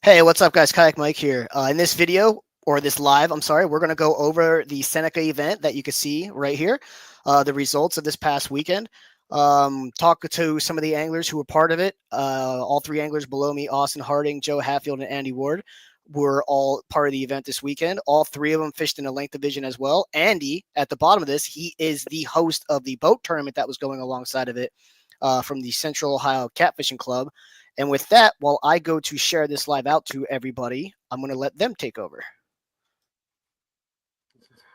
Hey, what's up, guys? Kayak Mike here. In this video, or this live, I'm sorry, we're going to go over the Seneca event that you can see right here, the results of this past weekend. Talk to some of the anglers who were part of it. All three anglers below me, Austin Harding, Joe Hatfield, and Andy Ward, were all part of the event this weekend. All three of them fished in a length division as well. Andy, at the bottom of this, he is the host of the boat tournament that was going alongside of it from the Central Ohio Catfishing Club. And with that, while I go to share this live out to everybody, I'm going to let them take over.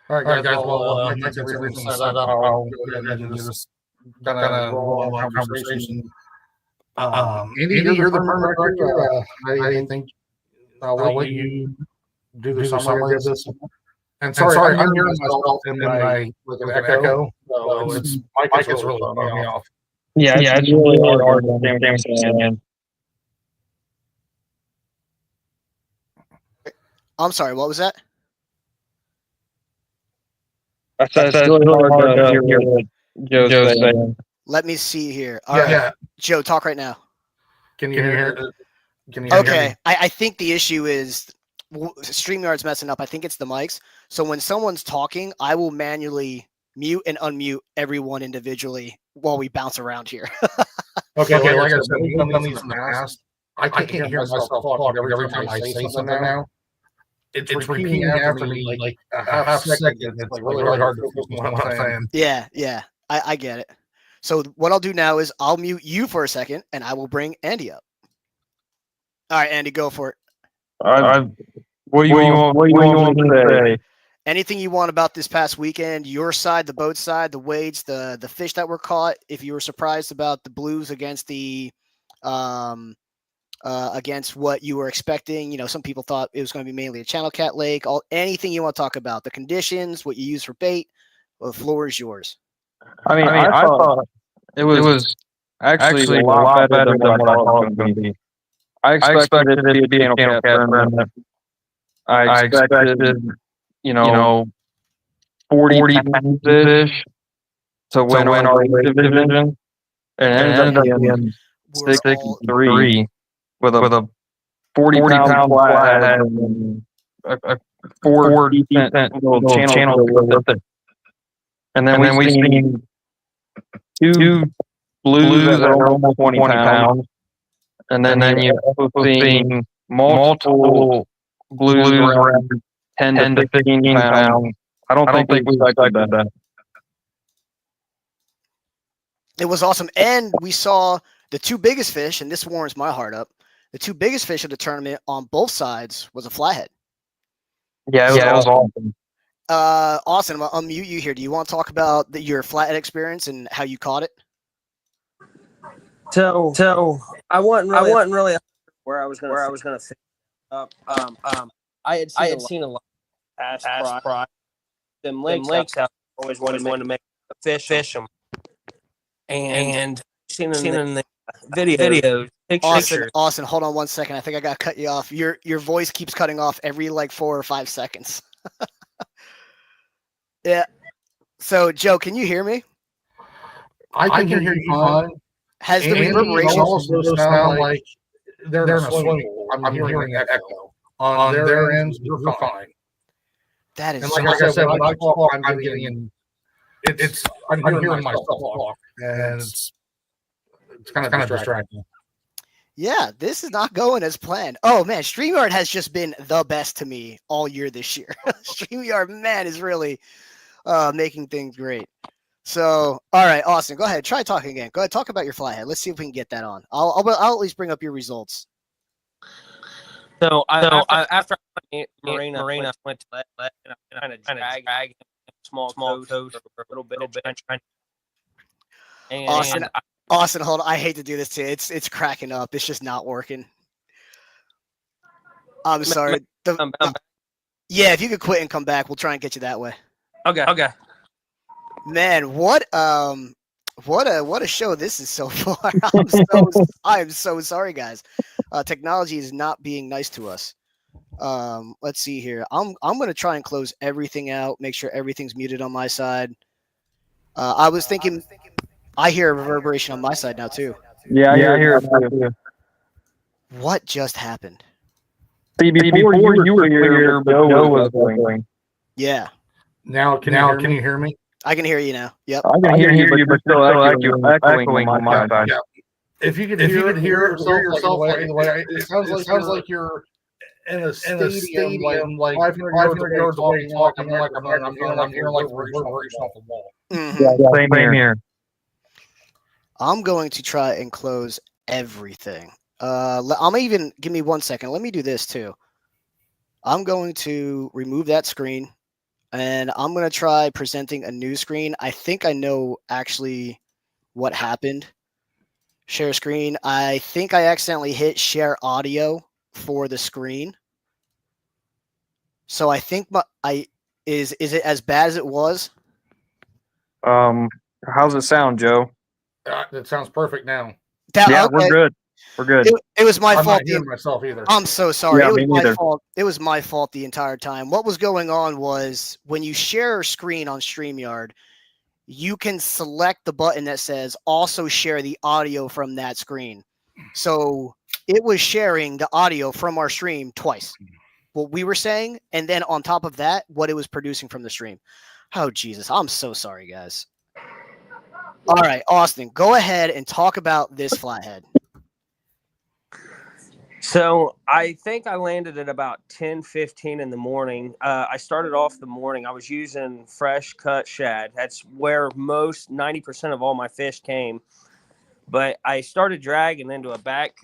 All right, guys. Well, Mike, everything's set up. I'll go ahead and just kind of roll on conversation. Andy, you're the permit director. I think I'll let you do the summary of this. And sorry, I'm hearing myself in my like an echo. So it's Mike is really throwing me off. Yeah, it's really hard to understand. I'm sorry, what was that? I said it's really hard to hear what Joe's saying. Let me see here. All right. Yeah. Joe, talk right now. Can you hear it? Okay. I think the issue is StreamYard's messing up. I think it's the mics. So when someone's talking, I will manually mute and unmute everyone individually while we bounce around here. Okay, like I said, we've done these in the past. I can't hear myself talk every time I say something now. It's repeating after me like a half second. It's like really hard to focus on what I'm saying. Yeah. I get it. So what I'll do now is I'll mute you for a second, and I will bring Andy up. All right, Andy, go for it. What do you want to say? Anything you want about this past weekend, your side, the boat side, the weights, the fish that were caught. If you were surprised about the blues against the against what you were expecting, you know, some people thought it was going to be mainly a channel cat lake. Anything you want to talk about, the conditions, what you use for bait, well, the floor is yours. I mean, I thought it was actually a lot better than what I thought it was going to be. I expected it to be a channel cat tournament. I expected, 40 pound fish to win our division, and it ended up being 63 with a 40-pound flathead and a 4 decent little channel with it. And then we seen two blues that are almost 20 pounds, and then you also seen multiple blues around 10 to 15 pounds. I don't think we expected that. It was awesome. And we saw the two biggest fish, and this warms my heart up. The two biggest fish of the tournament on both sides was a flathead. Yeah, it was awesome. Austin, I'll unmute you here. Do you want to talk about your flathead experience and how you caught it? So I wasn't really where I was gonna fit up. I had seen a lot of past prior. Them lakes I always wanted to make a fish them, and seen in the videos pictures. Austin, hold on one second. I think I got to cut you off. Your voice keeps cutting off every 4 or 5 seconds. Yeah. So, Joe, can you hear me? I can hear you fine. Has the reverberation also sound like they're in a swimming pool? I'm hearing that echo. On their ends, you're fine. That is, and like I said, when I talk, I'm getting I'm hearing myself talk, and it's kind of distracting. Yeah, this is not going as planned. Oh, man, StreamYard has just been the best to me all year this year. StreamYard, man, is really making things great. So, all right, Austin, go ahead. Try talking again. Go ahead, talk about your flyhead. Let's see if we can get that on. I'll at least bring up your results. So, after Marina went to let kind of drag small toes for a little bit. And Austin, hold on. I hate to do this to you. It's cracking up. It's just not working. I'm sorry. Yeah, if you could quit and come back, we'll try and get you that way. Okay. Man, what a show this is so far. I'm so sorry, guys. Technology is not being nice to us. Let's see here. I'm going to try and close everything out, make sure everything's muted on my side. I was thinking I hear a reverberation on my side now too. Yeah, I hear it too. What just happened? See, before you were clear, but Joe was going. Yeah. Now, can you hear me? I can hear you now. Yep. I can hear you, but still echoing on my side. Yeah. If you could hear yourself like the way it sounds like you're in a stadium like 500 yards away talking like a microphone. I'm hearing like reverberation off the wall. Yeah, same here. I'm going to try and close everything. I'm even give me 1 second. Let me do this too. I'm going to remove that screen, and I'm going to try presenting a new screen. I think I know actually what happened. Share screen. I think I accidentally hit share audio for the screen. So I think is it as bad as it was? How's it sound, Joe? It sounds perfect now. Yeah, okay. We're good. We're good. It was my fault. I'm not hearing myself either. I'm so sorry. Yeah, it was me my neither. fault. It was my fault the entire time. What was going on was when you share a screen on StreamYard, you can select the button that says also share the audio from that screen. So it was sharing the audio from our stream twice. What we were saying, and then on top of that, what it was producing from the stream. Oh, Jesus. I'm so sorry, guys. All right, Austin, go ahead and talk about this flathead. So I think I landed at about 10:15 in the morning. I started off the morning. I was using fresh cut shad. That's where 90% of all my fish came. But I started dragging into a back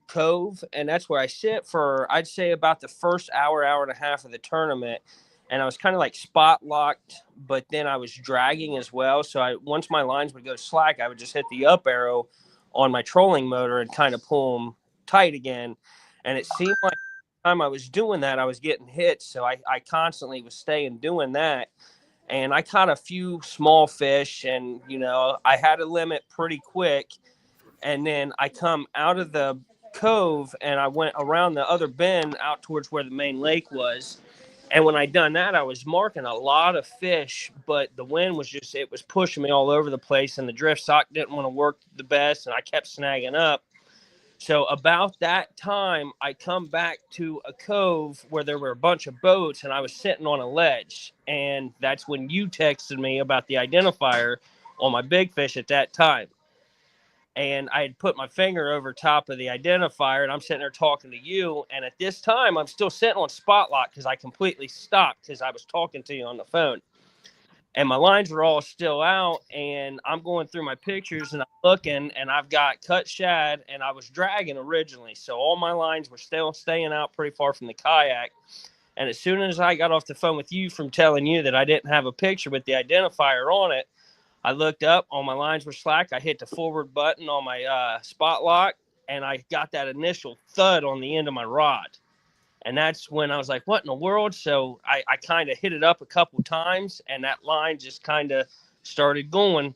cove, and that's where I sit for, I'd say, about the first hour and a half of the tournament. And I was kind of like spot locked, but then I was dragging as well. So once my lines would go slack, I would just hit the up arrow on my trolling motor and kind of pull them tight again. And it seemed like the time I was doing that, I was getting hit. So I constantly was staying doing that. And I caught a few small fish, and, I had a limit pretty quick. And then I come out of the cove and I went around the other bend out towards where the main lake was. And when I done that, I was marking a lot of fish, but the wind was it was pushing me all over the place, and the drift sock didn't want to work the best, and I kept snagging up. So about that time, I come back to a cove where there were a bunch of boats, and I was sitting on a ledge. And that's when you texted me about the identifier on my big fish at that time. And I had put my finger over top of the identifier, and I'm sitting there talking to you. And at this time, I'm still sitting on spot lock because I completely stopped because I was talking to you on the phone. And my lines were all still out, and I'm going through my pictures, and I'm looking, and I've got cut shad, and I was dragging originally. So all my lines were still staying out pretty far from the kayak. And as soon as I got off the phone with you from telling you that I didn't have a picture with the identifier on it, I looked up, all my lines were slack. I hit the forward button on my spot lock, and I got that initial thud on the end of my rod. And that's when I was like, what in the world? So I kind of hit it up a couple times, and that line just kind of started going.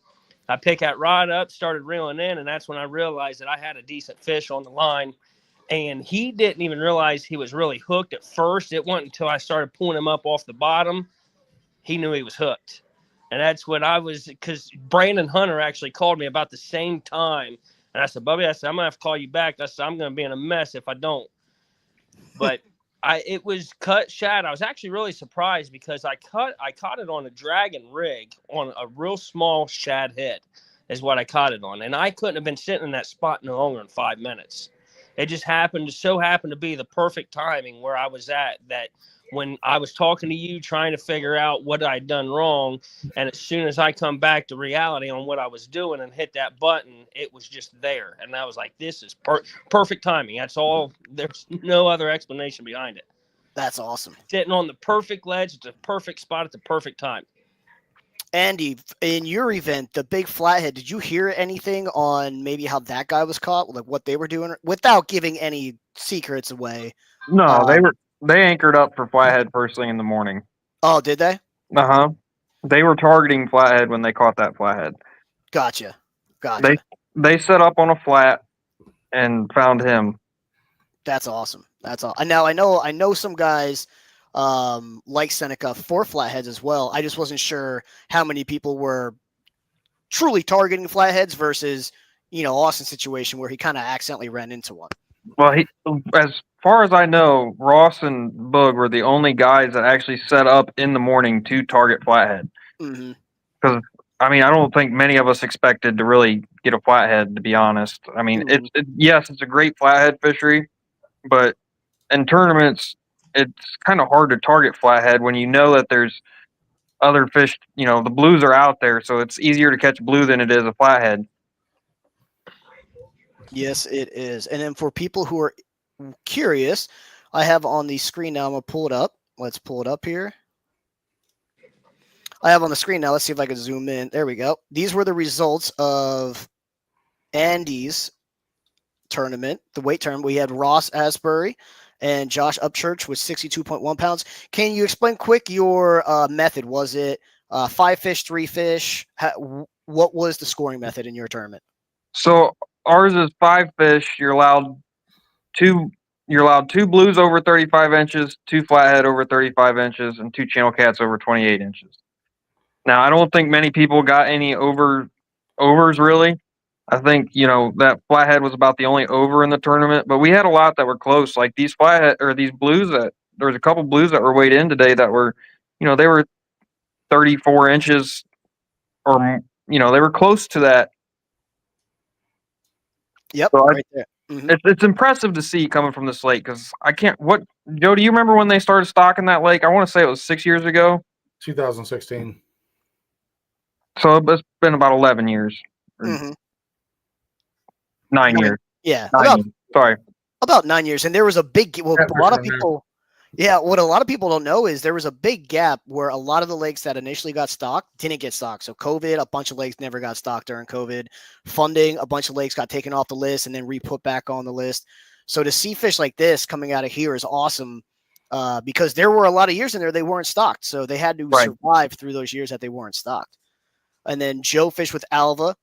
I picked that rod up, started reeling in, and that's when I realized that I had a decent fish on the line. And he didn't even realize he was really hooked at first. It wasn't until I started pulling him up off the bottom, he knew he was hooked. And that's when because Brandon Hunter actually called me about the same time. And I said, Bubby, I'm going to have to call you back. I said, I'm going to be in a mess if I don't. But it was cut shad. I was actually really surprised because I caught it on a dragon rig on a real small shad head is what I caught it on. And I couldn't have been sitting in that spot no longer than 5 minutes. It just happened to be the perfect timing where I was at, that when I was talking to you, trying to figure out what I'd done wrong. And as soon as I come back to reality on what I was doing and hit that button, it was just there. And I was like, this is perfect timing. That's all. There's no other explanation behind it. That's awesome. Sitting on the perfect ledge. It's a perfect spot at the perfect time. Andy, in your event, the big flathead, did you hear anything on maybe how that guy was caught, like what they were doing, without giving any secrets away? No, they anchored up for flathead first thing in the morning. Oh, did they? Uh-huh. They were targeting flathead when they caught that flathead. Gotcha. They set up on a flat and found him. That's awesome. That's all. Now I know some guys like Seneca for flatheads as well. I just wasn't sure how many people were truly targeting flatheads versus, Austin's situation where he kind of accidentally ran into one. Well, as far as I know, Ross and Boog were the only guys that actually set up in the morning to target flathead. Because I mean, I don't think many of us expected to really get a flathead. To be honest, I mean, yes, it's a great flathead fishery, but in tournaments, it's kind of hard to target flathead when you know that there's other fish. You know, the blues are out there, so it's easier to catch blue than it is a flathead. Yes, it is. And then for people who are curious, I have on the screen now. I'm gonna pull it up. Let's pull it up here. I have on the screen now. Let's see if I can zoom in. There we go. These were the results of Andy's tournament, the weight tournament. We had Ross Asbury and Josh Upchurch with 62.1 pounds. Can you explain quick your method? Was it 5 fish, 3 fish? What was the scoring method in your tournament? So ours is 5 fish. You're allowed two blues over 35 inches, 2 flathead over 35 inches, and 2 channel cats over 28 inches. Now, I don't think many people got any overs really. I think, that flathead was about the only over in the tournament, but we had a lot that were close. Like these flathead or these blues there was a couple blues that were weighed in today that were, they were 34 inches or, they were close to that. Yep, so right there. It's impressive to see coming from this lake because Joe, do you remember when they started stocking that lake? I want to say it was 6 years ago. 2016. So it's been about 11 years. 9 years. Yeah. About 9 years. And there was a big, a lot of people, what a lot of people don't know is there was a big gap where a lot of the lakes that initially got stocked didn't get stocked. So COVID, a bunch of lakes never got stocked during COVID. Funding, a bunch of lakes got taken off the list and then re-put back on the list. So to see fish like this coming out of here is awesome because there were a lot of years in there they weren't stocked. So they had to survive through those years that they weren't stocked. And then Joe fished with Alva.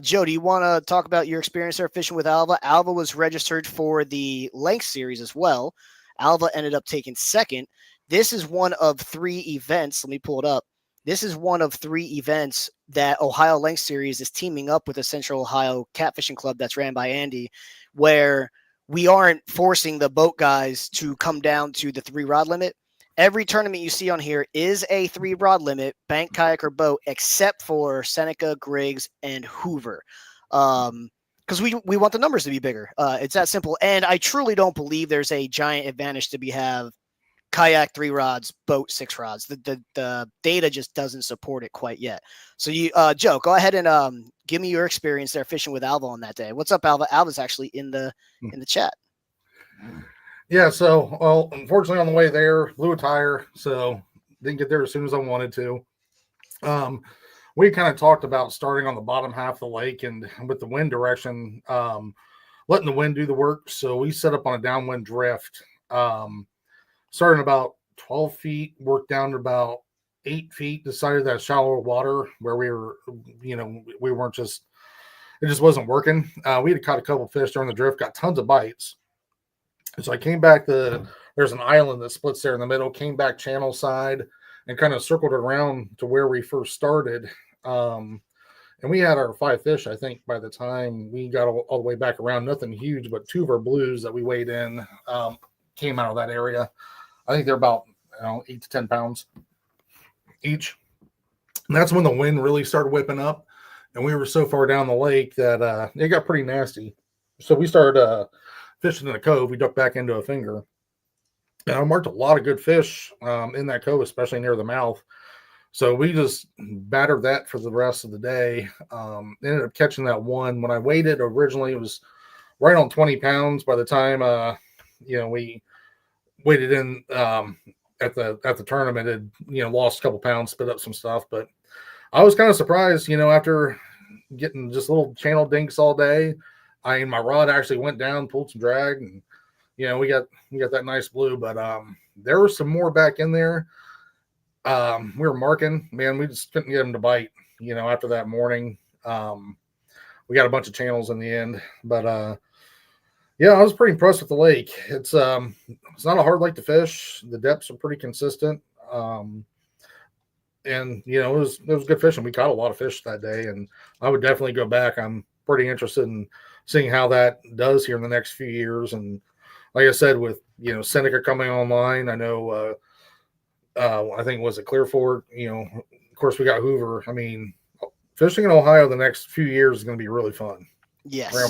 Joe, do you want to talk about your experience there fishing with Alva? Alva was registered for the length series as well. Alva ended up taking second. This is one of 3 events. Let me pull it up. This is one of 3 events that Ohio Length Series is teaming up with the Central Ohio Catfishing Club that's ran by Andy, where we aren't forcing the boat guys to come down to the 3-rod limit. Every tournament you see on here is a 3-rod limit, bank, kayak, or boat, except for Seneca, Griggs, and Hoover. Because we want the numbers to be bigger. It's that simple. And I truly don't believe there's a giant advantage to have kayak 3 rods, boat 6 rods. The data just doesn't support it quite yet. So Joe, go ahead and give me your experience there fishing with Alva on that day. What's up, Alva? Alva's actually in the chat. Yeah, so, unfortunately on the way there, blew a tire, so didn't get there as soon as I wanted to. We kind of talked about starting on the bottom half of the lake and with the wind direction, letting the wind do the work. So we set up on a downwind drift, starting about 12 feet, worked down to about 8 feet, decided that shallower water where we were, we weren't just, it just wasn't working. We had caught a couple fish during the drift, got tons of bites. So I came back there's an island that splits there in the middle, came back channel side and kind of circled around to where we first started. And we had our 5 fish, I think, by the time we got all the way back around. Nothing huge, but 2 of our blues that we weighed in came out of that area. I think they're about 8 to 10 pounds each. And that's when the wind really started whipping up. And we were so far down the lake that it got pretty nasty. So we started fishing in a cove. We ducked back into a finger. And I marked a lot of good fish in that cove, especially near the mouth. So we just battered that for the rest of the day. Ended up catching that one. When I weighed it originally, it was right on 20 pounds. By the time we weighed it in at the tournament, it had lost a couple pounds, spit up some stuff. But I was kind of surprised, after getting just little channel dinks all day. My rod actually went down, pulled some drag, and we got that nice blue. But there was some more back in there. We were marking, man. We just couldn't get them to bite. After that morning, we got a bunch of channels in the end. But I was pretty impressed with the lake. It's not a hard lake to fish. The depths are pretty consistent. And it was good fishing. We caught a lot of fish that day, and I would definitely go back. I'm pretty interested in seeing how that does here in the next few years. And like I said, with Seneca coming online, I know I think was it Clearfork. Of course we got Hoover. I mean, fishing in Ohio the next few years is going to be really fun. Yes, we're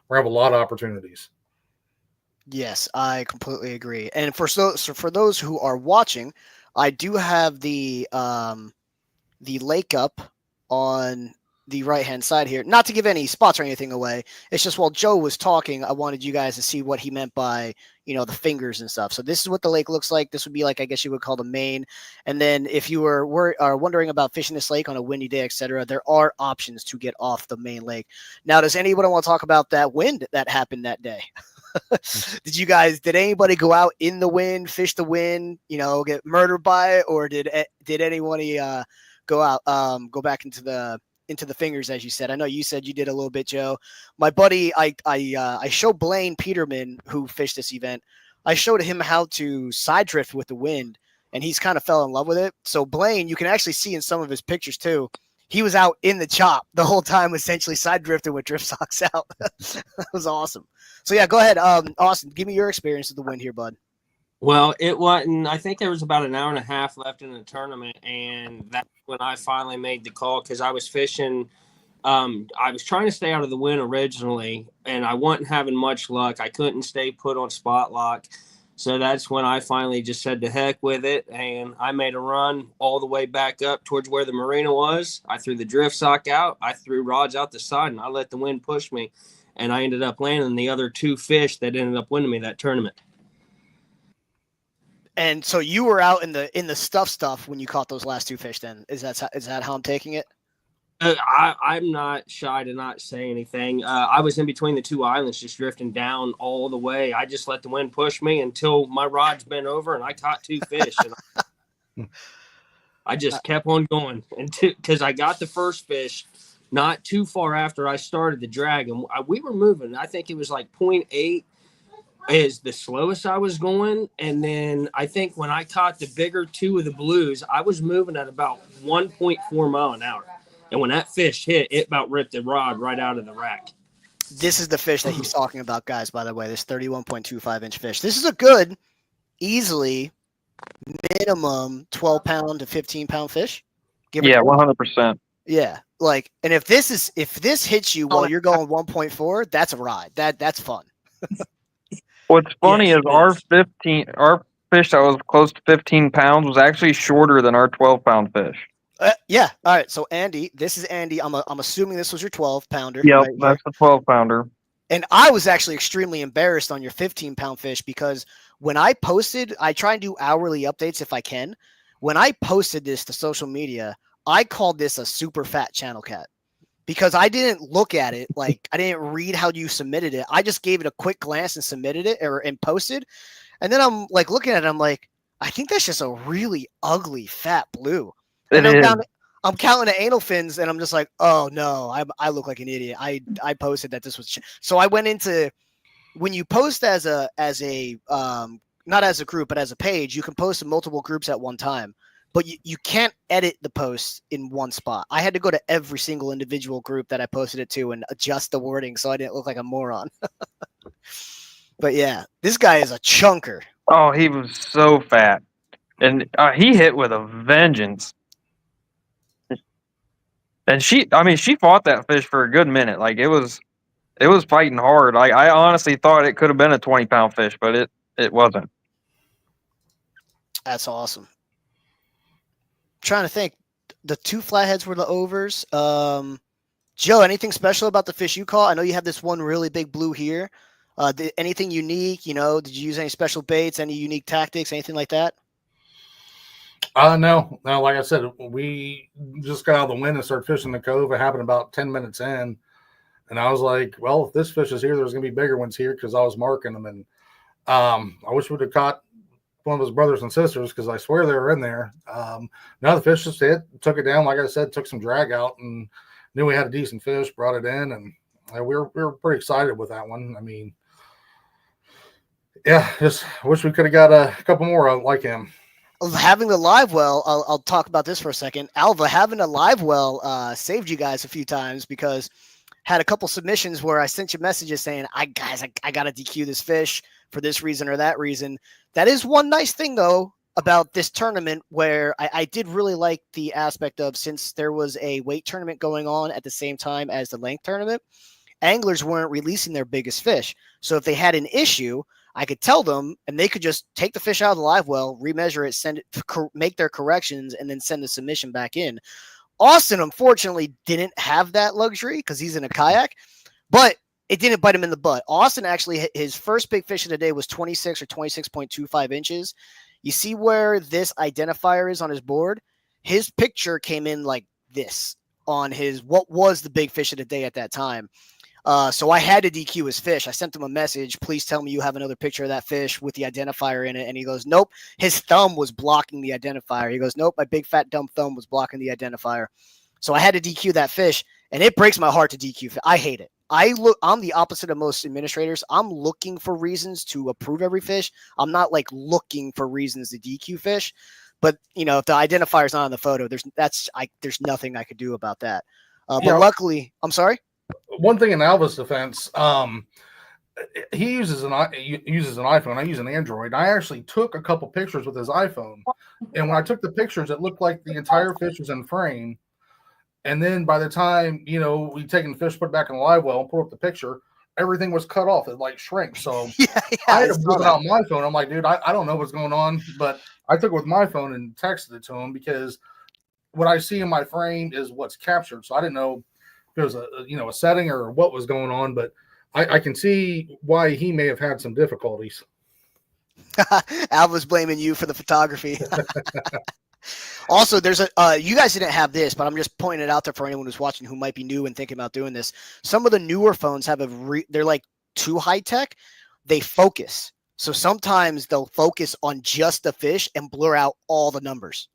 gonna have a lot of opportunities. Yes, I completely agree. And for those who are watching, I do have the lake up on the right-hand side here. Not to give any spots or anything away. It's just while Joe was talking, I wanted you guys to see what he meant by, the fingers and stuff. So this is what the lake looks like. This would be like, I guess you would call the main. And then if you are wondering about fishing this lake on a windy day, etc., there are options to get off the main lake. Now, does anybody want to talk about that wind that happened that day? Did anybody go out in the wind, fish the wind, get murdered by it, or did anybody go out, go back into the fingers, as you said? I know you said you did a little bit, Joe. My buddy, I showed Blaine Peterman, who fished this event. I showed him how to side drift with the wind, and he's kind of fell in love with it. So Blaine, you can actually see in some of his pictures too, he was out in the chop the whole time, essentially side drifting with drift socks out. That was awesome. So yeah, go ahead, Austin. Give me your experience with the wind here, bud. Well, it wasn't. I think there was about an hour and a half left in the tournament, and that's when I finally made the call because I was fishing. I was trying to stay out of the wind originally, and I wasn't having much luck. I couldn't stay put on spot lock. So that's when I finally just said to heck with it, and I made a run all the way back up towards where the marina was. I threw the drift sock out. I threw rods out the side, and I let the wind push me, and I ended up landing the other two fish that ended up winning me that tournament. And so you were out in the stuff when you caught those last two fish. Then is that how I'm taking it? I'm not shy to not say anything. I was in between the two islands, just drifting down all the way. I just let the wind push me until my rod's bent over, and I caught two fish. And I just kept on going because I got the first fish not too far after I started the drag, and we were moving. I think it was like 0.8 is the slowest I was going, and then I think when I caught the bigger two of the blues, I was moving at about 1.4 mile an hour. And when that fish hit, it about ripped the rod right out of the rack. This is the fish that he's talking about, guys, by the way, this 31.25-inch fish. This is a good, easily minimum 12-pound to 15-pound fish. Yeah, 100%. Yeah. And if this hits you while you're going 1.4, that's a ride. That's fun. What's funny is our fish that was close to 15 pounds was actually shorter than our 12-pound fish. Yeah. All right. So Andy, this is Andy. I'm assuming this was your 12-pounder. Yep, right, that's the 12-pounder. And I was actually extremely embarrassed on your 15-pound fish because when I posted, I try and do hourly updates if I can. When I posted this to social media, I called this a super fat channel cat because I didn't look at it. I didn't read how you submitted it. I just gave it a quick glance and submitted it and posted. And then I'm looking at it. I'm like, I think that's just a really ugly fat blue. And I'm counting the anal fins, and I'm just like, oh no, I look like an idiot. I posted that this was so I went into when you post as a not as a group but as a page, you can post in multiple groups at one time, but you can't edit the post in one spot. I had to go to every single individual group that I posted it to and adjust the wording so I didn't look like a moron. But yeah, this guy is a chunker. Oh, he was so fat, and he hit with a vengeance. And she fought that fish for a good minute. It was fighting hard. I honestly thought it could have been a 20-pound fish, but it wasn't. That's awesome. I'm trying to think. The two flatheads were the overs. Joe, anything special about the fish you caught? I know you have this one really big blue here. Anything unique? Did you use any special baits, any unique tactics, anything like that? No. Like I said, we just got out of the wind and started fishing the cove. It happened about 10 minutes in, and I was like, "Well, if this fish is here, there's going to be bigger ones here," because I was marking them. And I wish we'd have caught one of his brothers and sisters because I swear they were in there. No, the fish just hit, took it down. Like I said, took some drag out, and knew we had a decent fish. Brought it in, and we were pretty excited with that one. I mean, yeah, just wish we could have got a couple more like him. Having the live well, I'll talk about this for a second. Alva, having a live well saved you guys a few times because had a couple submissions where I sent you messages saying, I got to DQ this fish for this reason or that reason. That is one nice thing, though, about this tournament, where I did really like the aspect of, since there was a weight tournament going on at the same time as the length tournament, anglers weren't releasing their biggest fish. So if they had an issue, I could tell them, and they could just take the fish out of the live well, remeasure it, send it, make their corrections, and then send the submission back in. Austin, unfortunately, didn't have that luxury because he's in a kayak, but it didn't bite him in the butt. Austin actually, his first big fish of the day was 26 or 26.25 inches. You see where this identifier is on his board? His picture came in like this on his, what was the big fish of the day at that time. So I had to DQ his fish. I sent him a message. Please tell me you have another picture of that fish with the identifier in it. And he goes, nope. His thumb was blocking the identifier. He goes, nope. My big fat dumb thumb was blocking the identifier. So I had to DQ that fish, and it breaks my heart to DQ. I hate it. I'm the opposite of most administrators. I'm looking for reasons to approve every fish. I'm not like looking for reasons to DQ fish. But if the identifier is not on the photo, there's nothing I could do about that. But luckily, I'm sorry. One thing in Alva's defense, he uses an iPhone. I use an Android. I actually took a couple pictures with his iPhone, and when I took the pictures, it looked like the entire fish was in frame. And then by the time we taken the fish, put it back in the live well, and pull up the picture, everything was cut off. It like shrank. So I had to pull it out my phone. I'm like, dude, I don't know what's going on, but I took it with my phone and texted it to him because what I see in my frame is what's captured. So I didn't know if it was a setting or what was going on, but I can see why he may have had some difficulties. Alva's blaming you for the photography. Also, there's you guys didn't have this, but I'm just pointing it out there for anyone who's watching who might be new and thinking about doing this. Some of the newer phones have they're like too high tech. They focus. So sometimes they'll focus on just the fish and blur out all the numbers.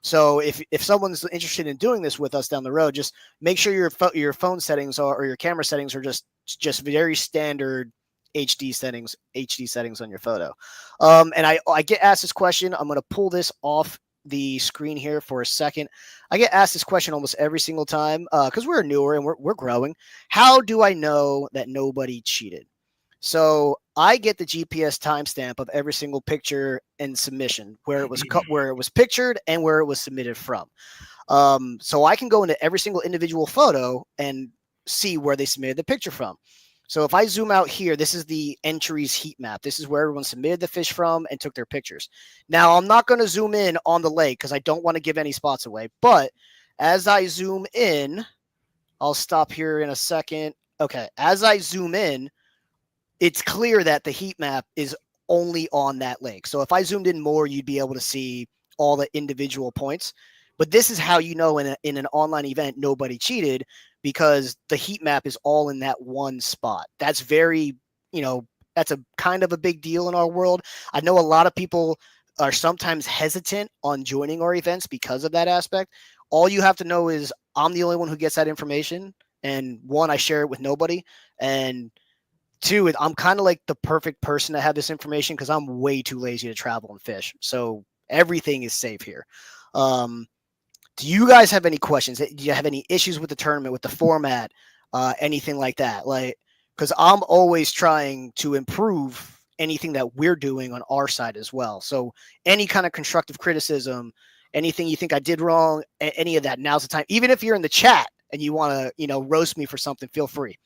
So if someone's interested in doing this with us down the road, just make sure your phone settings or your camera settings are just very standard HD settings on your photo. And I get asked this question. I'm going to pull this off the screen here for a second. I get asked this question almost every single time because we're newer and we're growing. How do I know that nobody cheated? So I get the GPS timestamp of every single picture and submission, where it was where it was pictured and where it was submitted from. So I can go into every single individual photo and see where they submitted the picture from. So if I zoom out here, this is the entries heat map. This is where everyone submitted the fish from and took their pictures. Now, I'm not going to zoom in on the lake because I don't want to give any spots away. But as I zoom in, I'll stop here in a second. Okay, as I zoom in, it's clear that the heat map is only on that lake. So if I zoomed in more, you'd be able to see all the individual points. But this is how you know in an online event nobody cheated, because the heat map is all in that one spot. That's very, that's a kind of a big deal in our world. I know a lot of people are sometimes hesitant on joining our events because of that aspect. All you have to know is I'm the only one who gets that information. And one, I share it with nobody. And two, I'm kind of like the perfect person to have this information because I'm way too lazy to travel and fish. So everything is safe here. Do you guys have any questions? Do you have any issues with the tournament, with the format, anything like that? Like, because I'm always trying to improve anything that we're doing on our side as well. So any kind of constructive criticism, anything you think I did wrong, any of that, now's the time. Even if you're in the chat and you want to, roast me for something, feel free.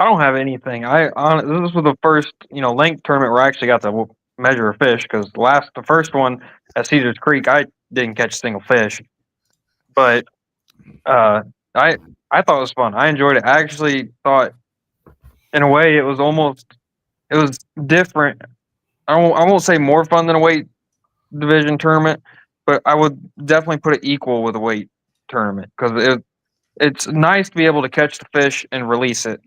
I don't have anything. This was the first, length tournament where I actually got to measure a fish, because the first one at Cedars Creek, I didn't catch a single fish. But I thought it was fun. I enjoyed it. I actually thought, in a way, it was different. I won't say more fun than a weight division tournament, but I would definitely put it equal with a weight tournament, because it's nice to be able to catch the fish and release it.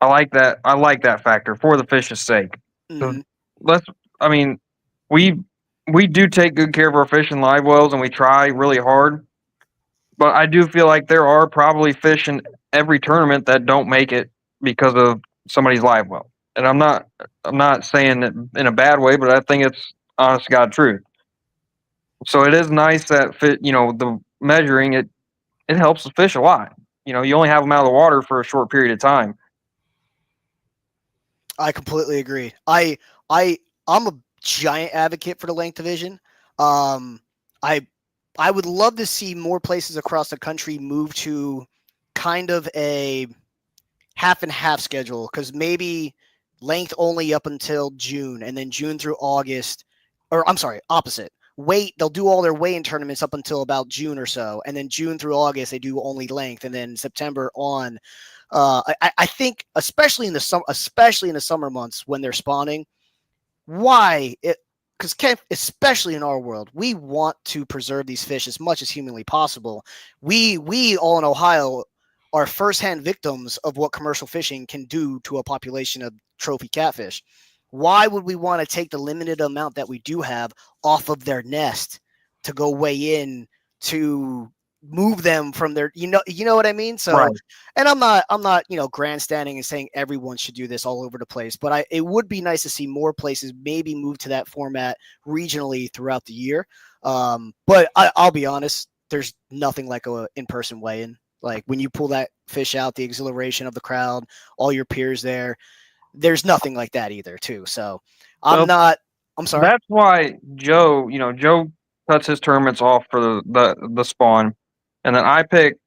I like that. I like that factor for the fish's sake. Mm-hmm. We do take good care of our fish in live wells, and we try really hard. But I do feel like there are probably fish in every tournament that don't make it because of somebody's live well. And I'm not saying it in a bad way, but I think it's honest to God truth. So it is nice that the measuring it helps the fish a lot. you only have them out of the water for a short period of time. I completely agree. I'm a giant advocate for the length division. I would love to see more places across the country move to kind of a half and half schedule, because maybe length only up until June, and then June through August, or I'm sorry, opposite. They'll do all their weigh-in tournaments up until about June or so, and then June through August they do only length, and then September on. I think especially in the summer months when they're spawning, why it because especially in our world, we want to preserve these fish as much as humanly possible. We all in Ohio are firsthand victims of what commercial fishing can do to a population of trophy catfish. Why would we want to take the limited amount that we do have off of their nest to go weigh in to move them from their, you know what I mean? So, Right. and I'm not, grandstanding and saying everyone should do this all over the place, but it would be nice to see more places maybe move to that format regionally throughout the year. But I'll be honest, there's nothing like a in-person weigh-in. Like when you pull that fish out, the exhilaration of the crowd, all your peers there's nothing like that either too. So I'm sorry. That's why Joe cuts his tournaments off for the spawn. And then I picked,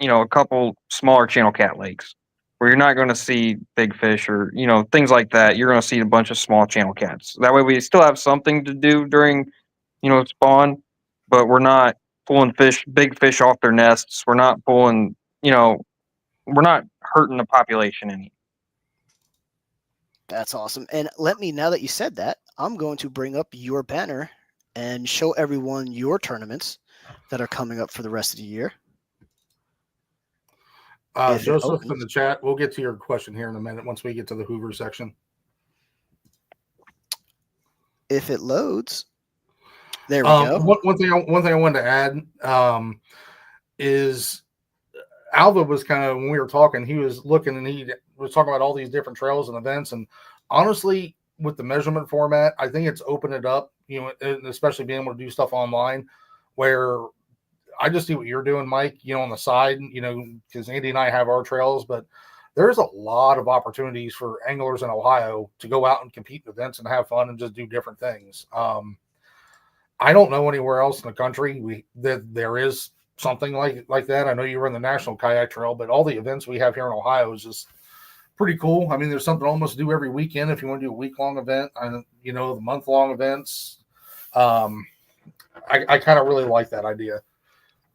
a couple smaller channel cat lakes where you're not going to see big fish or, things like that. You're going to see a bunch of small channel cats. That way we still have something to do during, spawn, but we're not pulling big fish off their nests. We're not pulling, we're not hurting the population any. That's awesome. And now that you said that, I'm going to bring up your banner and show everyone your tournaments that are coming up for the rest of the year. Joseph in the chat, we'll get to your question here in a minute once we get to the Hoover section. If it loads. There we go. One thing I wanted to add is Alva was kind of, when we were talking, he was looking and he was talking about all these different trails and events. And honestly, with the measurement format, I think it's opened it up, and especially being able to do stuff online where I just see what you're doing, Mike, on the side, because Andy and I have our trails, but there's a lot of opportunities for anglers in Ohio to go out and compete in events and have fun and just do different things. I don't know anywhere else in the country that there is something like that. I know you run the National Kayak Trail, but all the events we have here in Ohio is just pretty cool. I mean, there's something almost to do every weekend if you want to do a week-long event, the month-long events. I kind of really like that idea.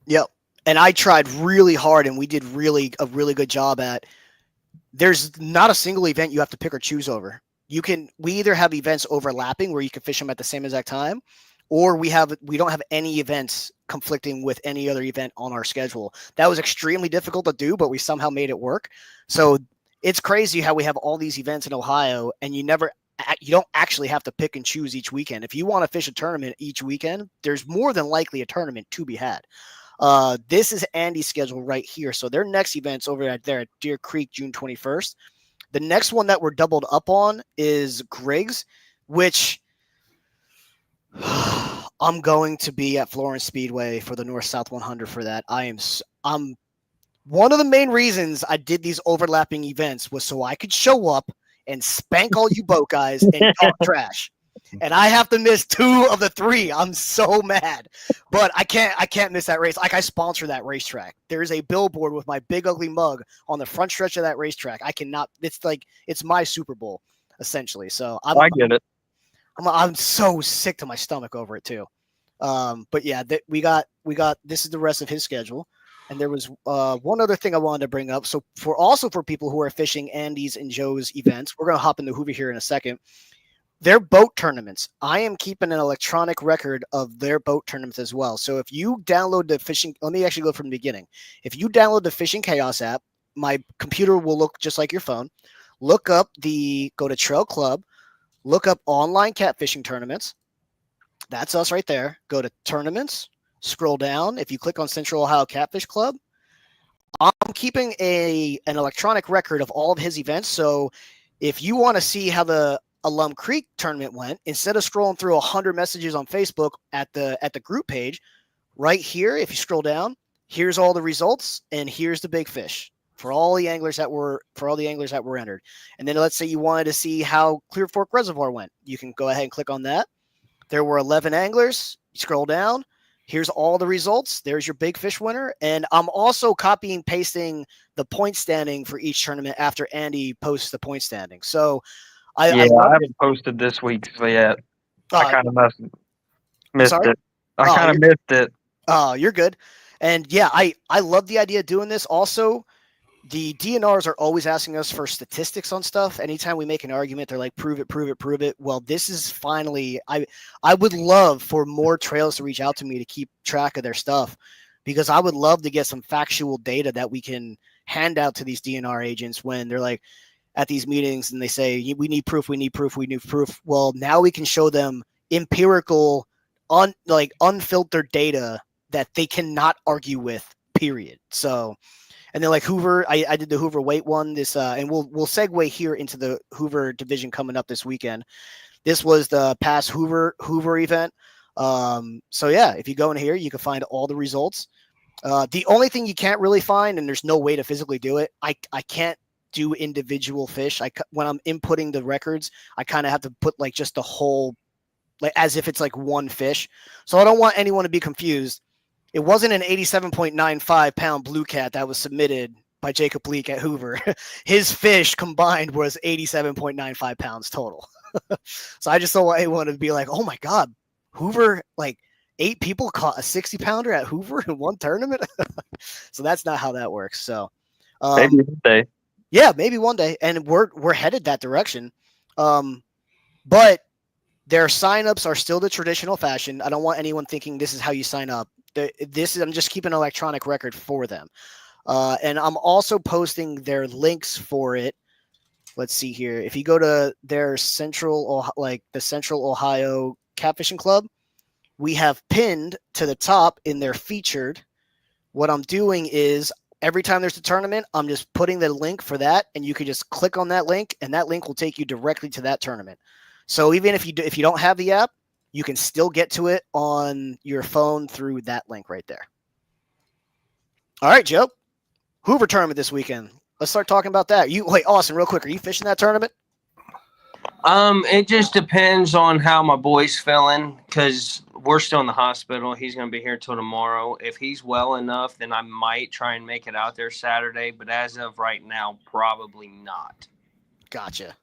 Yep. And I tried really hard, and we did a really good job at. There's not a single event you have to pick or choose over. We either have events overlapping where you can fish them at the same exact time, or we don't have any events conflicting with any other event on our schedule. That was extremely difficult to do, but we somehow made it work. So it's crazy how we have all these events in Ohio, and you don't actually have to pick and choose each weekend. If you want to fish a tournament each weekend, there's more than likely a tournament to be had. This is Andy's schedule right here. So their next event's over there at Deer Creek, June 21st. The next one that we're doubled up on is Griggs, which I'm going to be at Florence Speedway for the North-South 100 for that. I'm one of the main reasons I did these overlapping events was so I could show up and spank all you boat guys and talk trash. And I have to miss 2 of the 3. I'm so mad, but I can't miss that race. Like, I sponsor that racetrack. There's a billboard with my big ugly mug on the front stretch of that racetrack. I cannot. It's my Super Bowl essentially. So I get it. I'm so sick to my stomach over it too. But yeah, we got. This is the rest of his schedule. And there was one other thing I wanted to bring up. So for people who are fishing Andy's and Joe's events, we're gonna hop into Hoover here in a second. Their boat tournaments, I am keeping an electronic record of their boat tournaments as well. So if you download the fishing, let me actually go from the beginning. If you download the Fishing Chaos app, my computer will look just like your phone. Go to Trail Club, look up online catfishing tournaments. That's us right there. Go to tournaments, scroll down. If you click on Central Ohio Catfish Club, I'm keeping an electronic record of all of his events. So if you want to see how the Alum Creek tournament went, instead of scrolling through 100 messages on Facebook at the group page, right here, if you scroll down, here's all the results, and here's the big fish for all the anglers that were entered. And then let's say you wanted to see how Clear Fork Reservoir went. You can go ahead and click on that. There were 11 anglers. You scroll down. Here's all the results. There's your big fish winner. And I'm also copying pasting the point standing for each tournament after Andy posts the point standing. So I haven't posted this week's yet. I kind of missed it. I kind of missed it. Oh, you're good. And yeah, I love the idea of doing this. Also, the DNRs are always asking us for statistics on stuff. Anytime we make an argument, they're like, prove it, prove it, prove it. Well, this is finally, I would love for more trails to reach out to me to keep track of their stuff, because I would love to get some factual data that we can hand out to these DNR agents when they're like at these meetings and they say, we need proof, we need proof, we need proof. Well, now we can show them empirical, unfiltered data that they cannot argue with, period. So, and then like Hoover, I did the Hoover weight one this, and we'll segue here into the Hoover division coming up this weekend. This was the past Hoover event. So yeah, if you go in here, you can find all the results. The only thing you can't really find, and there's no way to physically do it, I can't do individual fish. When I'm inputting the records, I kind of have to put like just the whole, like as if it's like one fish. So I don't want anyone to be confused. It wasn't an 87.95 pound blue cat that was submitted by Jacob Leake at Hoover. His fish combined was 87.95 pounds total. So I just don't want anyone to be like, oh my God, Hoover, like 8 people caught a 60 pounder at Hoover in one tournament. So that's not how that works. So maybe one day. Yeah, maybe one day. And we're headed that direction. But their signups are still the traditional fashion. I don't want anyone thinking this is how you sign up. I'm just keeping an electronic record for them. And I'm also posting their links for it. Let's see here. If you go to their the Central Ohio Catfishing Club, we have pinned to the top in their featured. What I'm doing is every time there's a tournament, I'm just putting the link for that, and you can just click on that link, and that link will take you directly to that tournament. So even if you don't have the app, you can still get to it on your phone through that link right there. All right, Joe. Hoover tournament this weekend. Let's start talking about that. Wait, Austin, real quick, are you fishing that tournament? It just depends on how my boy's feeling, because we're still in the hospital. He's going to be here till tomorrow. If he's well enough, then I might try and make it out there Saturday. But as of right now, probably not. Gotcha.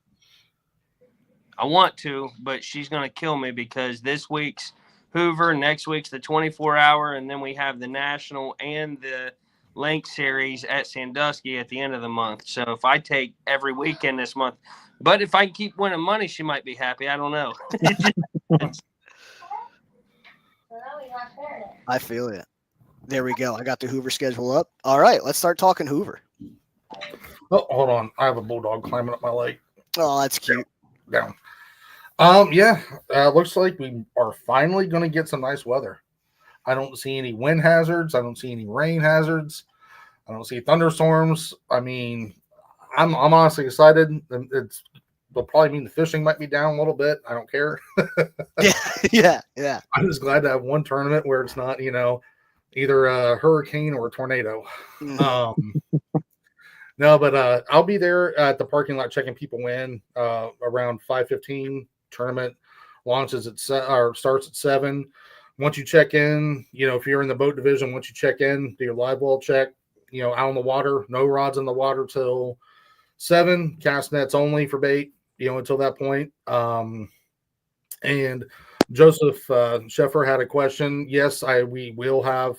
I want to, but she's going to kill me because this week's Hoover, next week's the 24-hour, and then we have the National and the Link Series at Sandusky at the end of the month. So if I take every weekend this month, but if I keep winning money, she might be happy. I don't know. I feel it. There we go. I got the Hoover schedule up. All right, let's start talking Hoover. Oh, hold on. I have a bulldog climbing up my leg. Oh, that's cute. Down. Looks like we are finally going to get some nice weather. I don't see any wind hazards. I don't see any rain hazards. I don't see thunderstorms. I mean, I'm honestly excited. It'll probably mean the fishing might be down a little bit. I don't care. Yeah. I'm just glad to have one tournament where it's not, either a hurricane or a tornado. No, but I'll be there at the parking lot checking people in around 5:15. Tournament launches at starts at 7. Once you check in, if you're in the boat division, once you check in, do your live well check. Out on the water, no rods in the water till 7. Cast nets only for bait. Until that point. And Joseph Sheffer had a question. Yes, we will have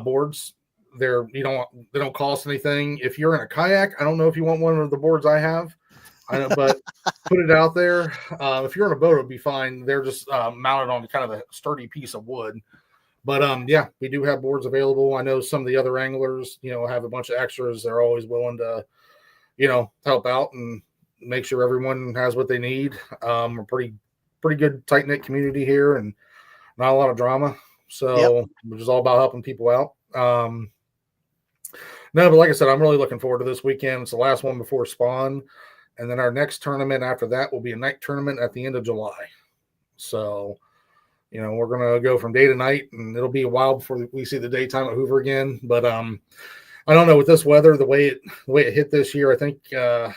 boards. They don't cost anything. If you're in a kayak, I don't know if you want one of the boards I have. I know, but put it out there. If you're in a boat, it'll be fine. They're just mounted on kind of a sturdy piece of wood. But we do have boards available. I know some of the other anglers, have a bunch of extras. They're always willing to, help out and make sure everyone has what they need. We're pretty good, tight-knit community here and not a lot of drama. So We're just all about helping people out. No, but like I said, I'm really looking forward to this weekend. It's the last one before spawn. And then our next tournament after that will be a night tournament at the end of July. So we're going to go from day to night, and it'll be a while before we see the daytime at Hoover again. But I don't know, with this weather, the way it hit this year, I think, I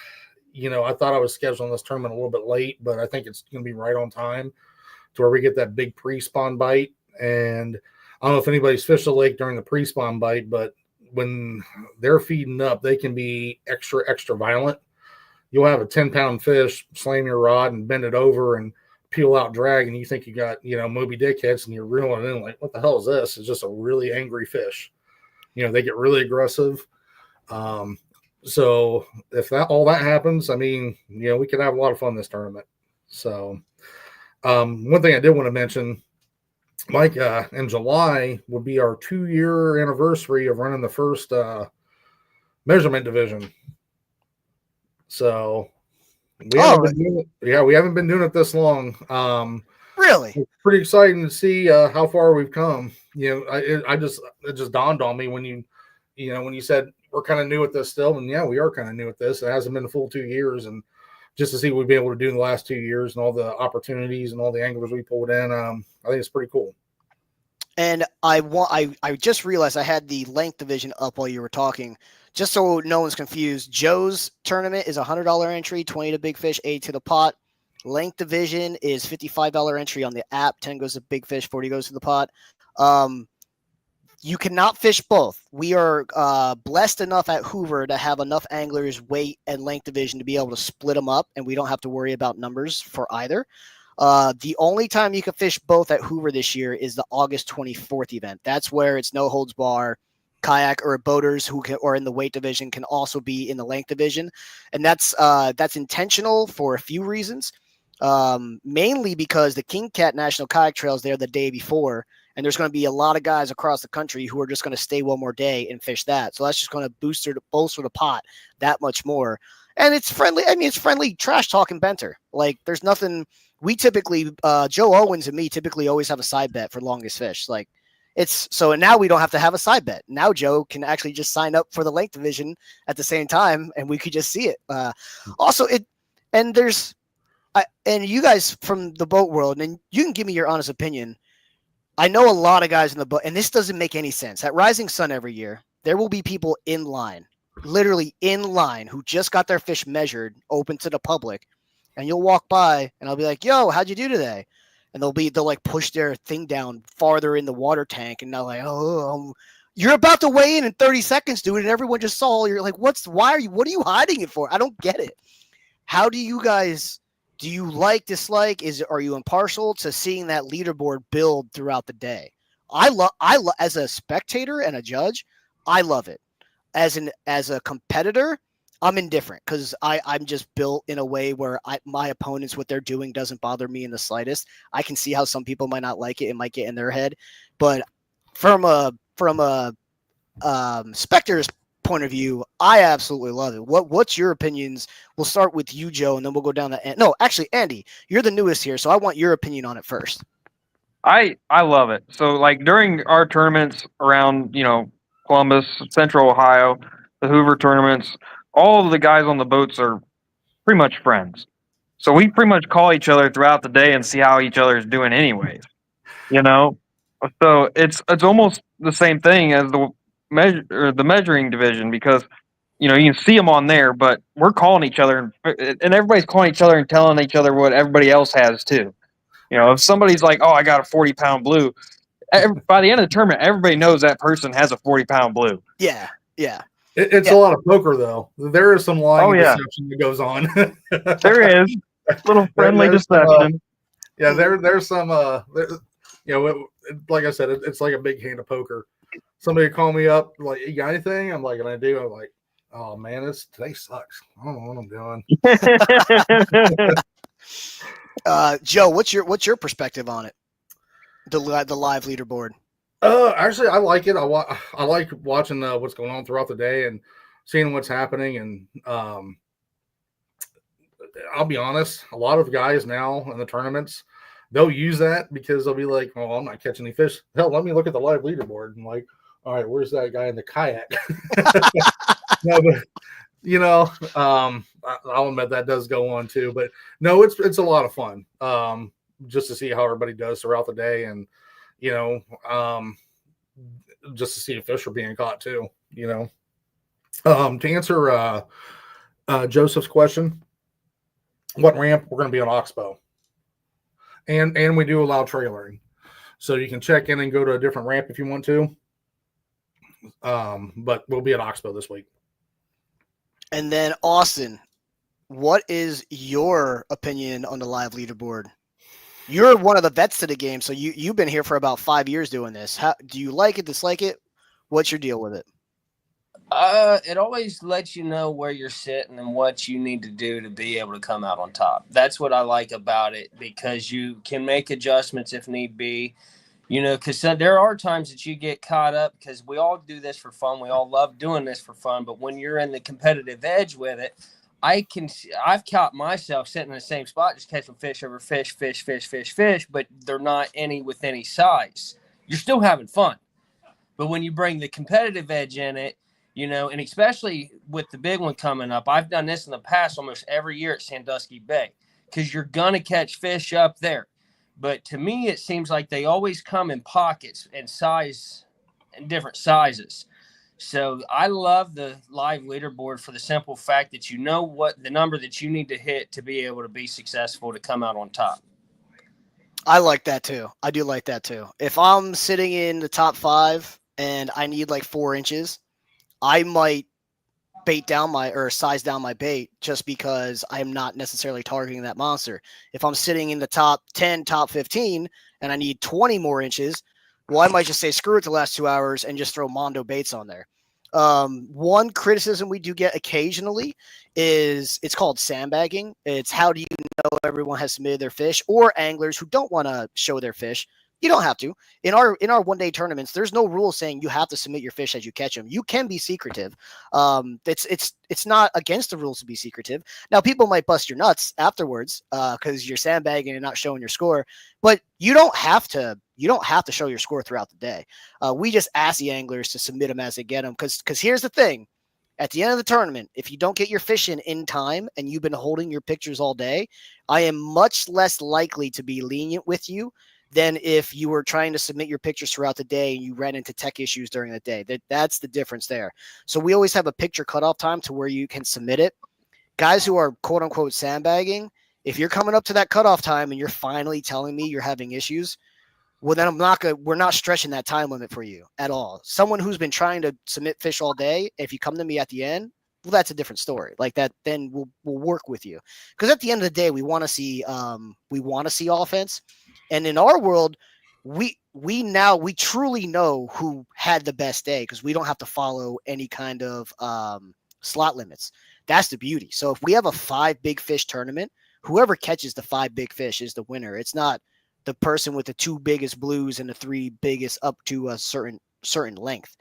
thought I was scheduling this tournament a little bit late, but I think it's going to be right on time to where we get that big pre-spawn bite. And I don't know if anybody's fished the lake during the pre-spawn bite, but when they're feeding up, they can be extra, extra violent. You'll have a 10-pound fish, slam your rod and bend it over and peel out drag, and you think you got, Moby Dick hits, and you're reeling in like, what the hell is this? It's just a really angry fish. They get really aggressive. So if all that happens, I mean, we could have a lot of fun this tournament. So one thing I did want to mention, Mike, in July would be our 2-year anniversary of running the first measurement division. So we haven't been doing it this long. Really? It's pretty exciting to see how far we've come. It just dawned on me when you said we're kind of new at this still, and yeah, we are kind of new at this. It hasn't been a full 2 years, and just to see what we've been able to do in the last 2 years and all the opportunities and all the anglers we pulled in, I think it's pretty cool. And I just realized I had the length division up while you were talking. Just so no one's confused, Joe's tournament is $100 entry, 20 to big fish, 8 to the pot. Length division is $55 entry on the app, 10 goes to big fish, 40 goes to the pot. You cannot fish both. We are blessed enough at Hoover to have enough anglers weight and length division to be able to split them up, and we don't have to worry about numbers for either. The only time you can fish both at Hoover this year is the August 24th event. That's where it's no holds bar. Kayak or boaters who are in the weight division can also be in the length division, and that's intentional for a few reasons. Mainly because the King Cat National Kayak Trail is there the day before, and there's going to be a lot of guys across the country who are just going to stay one more day and fish that. So that's just going to bolster the pot that much more. And it's friendly. I mean, it's friendly trash talking banter. Like, there's nothing. We typically, Joe Owens and me typically always have a side bet for longest fish. Like, it's so now we don't have to have a side bet. Now Joe can actually just sign up for the length division at the same time, and we could just see it. And you guys from the boat world, and you can give me your honest opinion. I know a lot of guys in the boat, and this doesn't make any sense. At Rising Sun every year, there will be people in line, literally in line, who just got their fish measured, open to the public, and you'll walk by, and I'll be like, "Yo, how'd you do today?" And they'll like push their thing down farther in the water tank, and they're like, "Oh, you're about to weigh in 30 seconds, dude," and everyone just saw. You're like, what are you hiding it for? I don't get it. How do you guys? Do you dislike? Are you impartial to seeing that leaderboard build throughout the day? I love as a spectator and a judge, I love it. As a competitor, I'm indifferent because I'm just built in a way where my opponents, what they're doing doesn't bother me in the slightest. I can see how some people might not like it. It might get in their head, but from a spectator's point of view, I absolutely love it. What's your opinions? We'll start with you, Joe, and then we'll go down to no, actually, Andy, you're the newest here, so I want your opinion on it first. I love it. So like during our tournaments around, Columbus, Central Ohio, the Hoover tournaments, all of the guys on the boats are pretty much friends. So we pretty much call each other throughout the day and see how each other is doing anyways. So it's almost the same thing as the measuring division, because you can see them on there, but we're calling each other and everybody's calling each other and telling each other what everybody else has too. If somebody's like, "Oh, I got a 40-pound blue," by the end of the tournament, everybody knows that person has a 40-pound blue. Yeah. It's a lot of poker, though. There is some lying deception that goes on. There is a little friendly deception. There's some. Like I said, it's like a big hand of poker. Somebody call me up like, "You got anything?" I'm like, and I do. I'm like, "Oh man, today sucks. I don't know what I'm doing." Joe, what's your perspective on it? The live leaderboard. Actually, I like it. I like watching what's going on throughout the day and seeing what's happening. And I'll be honest, a lot of guys now in the tournaments, they'll use that because they'll be like, "Oh, I'm not catching any fish. Hell, let me look at the live leaderboard." And like, all right, where's that guy in the kayak? No, but I'll admit that does go on too. But no, it's a lot of fun. just to see how everybody does throughout the day, and just to see if fish are being caught too. To answer Joseph's question, what ramp we're going to be on Oxbow, and we do allow trailering, so you can check in and go to a different ramp if you want to. But we'll be at Oxbow this week. And then Austin, what is your opinion on the live leaderboard? You're one of the vets to the game, so you've been here for about 5 years doing this. How do you like it, dislike it? What's your deal with it? It always lets you know where you're sitting and what you need to do to be able to come out on top. That's what I like about it, because you can make adjustments if need be. Because there are times that you get caught up, because we all do this for fun. We all love doing this for fun. But when you're in the competitive edge with it, I've caught myself sitting in the same spot, just catching fish over fish, but they're not with any size. You're still having fun. But when you bring the competitive edge in it, and especially with the big one coming up, I've done this in the past almost every year at Sandusky Bay, because you're going to catch fish up there. But to me, it seems like they always come in pockets and size and different sizes. So I love the live leaderboard for the simple fact that you know what the number that you need to hit to be able to be successful to come out on top. I like that too. I do like that too. If I'm sitting in the top 5 and I need like 4 inches, I might size down my bait just because I'm not necessarily targeting that monster. If I'm sitting in the top 10, top 15, and I need 20 more inches, well, I might just say screw it the last 2 hours and just throw Mondo baits on there. One criticism we do get occasionally is it's called sandbagging. It's how do you know everyone has submitted their fish, or anglers who don't want to show their fish. You don't have to. In our 1-day tournaments, there's no rule saying you have to submit your fish as you catch them. You can be secretive. It's not against the rules to be secretive. Now, people might bust your nuts afterwards because you're sandbagging and not showing your score, but you don't have to. You don't have to show your score throughout the day. We just ask the anglers to submit them as they get them, because here's the thing. At the end of the tournament, if you don't get your fish in time and you've been holding your pictures all day, I am much less likely to be lenient with you than if you were trying to submit your pictures throughout the day and you ran into tech issues during the day. That's the difference there. So we always have a picture cutoff time to where you can submit it. Guys who are quote unquote sandbagging, if you're coming up to that cutoff time and you're finally telling me you're having issues, well, then we're not stretching that time limit for you at all. Someone who's been trying to submit fish all day, if you come to me at the end, well, that's a different story. Like that, then we'll work with you. Because at the end of the day, we want to see offense. And in our world, we truly know who had the best day, because we don't have to follow any kind of slot limits. That's the beauty. So if we have a 5 big fish tournament, whoever catches the 5 big fish is the winner. It's not the person with the 2 biggest blues and the 3 biggest up to a certain length.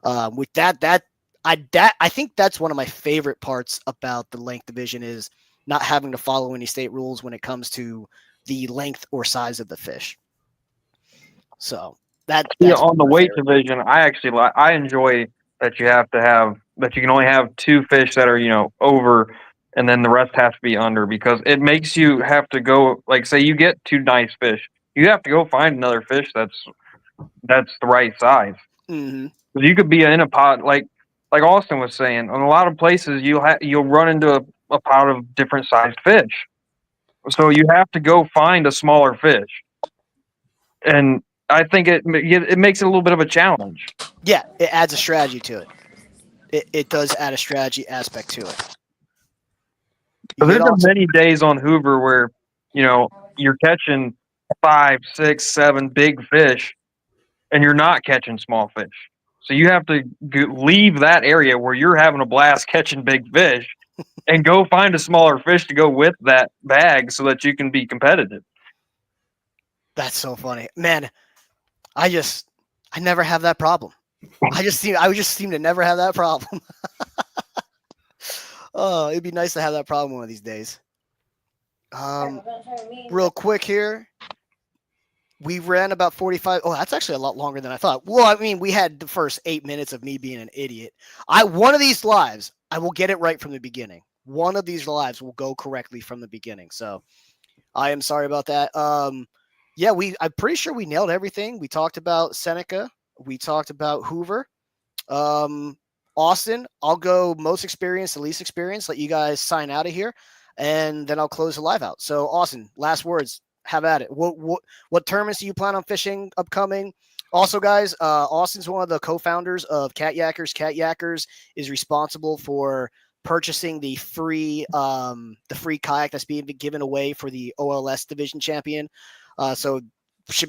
With that, I think that's one of my favorite parts about the length division, is not having to follow any state rules when it comes to the length or size of the fish. So that's on the weight division, I enjoy that you can only have 2 fish that are, over, and then the rest have to be under, because it makes you have to go, like, say you get 2 nice fish, you have to go find another fish that's the right size. Mm-hmm. You could be in a pot, like Austin was saying, in a lot of places you'll run into a pot of different sized fish. So you have to go find a smaller fish. And I think it makes it a little bit of a challenge. Yeah, it adds a strategy to it. It does add a strategy aspect to it. There's been many days on Hoover where, you're catching 5, 6, 7 big fish, and you're not catching small fish. So you have to leave that area where you're having a blast catching big fish and go find a smaller fish to go with that bag so that you can be competitive. That's so funny, man. I never have that problem. I just seem to never have that problem. Oh, it'd be nice to have that problem one of these days. Real quick here. We ran about 45. Oh, that's actually a lot longer than I thought. Well, I mean, we had the first 8 minutes of me being an idiot. One of these lives, I will get it right from the beginning. One of these lives will go correctly from the beginning. So I am sorry about that. Yeah, I'm pretty sure we nailed everything. We talked about Seneca. We talked about Hoover. Austin, I'll go most experienced to least experienced. Let you guys sign out of here, and then I'll close the live out. So, Austin, last words. Have at it. What tournaments do you plan on fishing upcoming? Also, guys, Austin's one of the co-founders of Cat Yackers. Cat Yackers is responsible for purchasing the free kayak that's being given away for the OLS division champion. So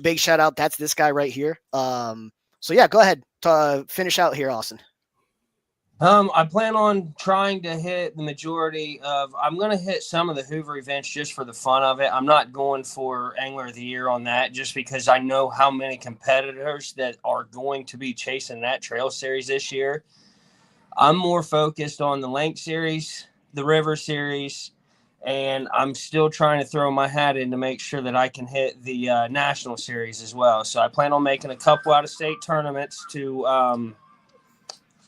big shout out. That's this guy right here. So yeah, go ahead to finish out here, Austin. I plan on trying to hit the majority of. I'm going to hit some of the Hoover events just for the fun of it. I'm not going for Angler of the Year on that, just because I know how many competitors that are going to be chasing that trail series this year. I'm more focused on the Lake Series, the River Series, and I'm still trying to throw my hat in to make sure that I can hit the National Series as well. So I plan on making a couple out-of-state tournaments to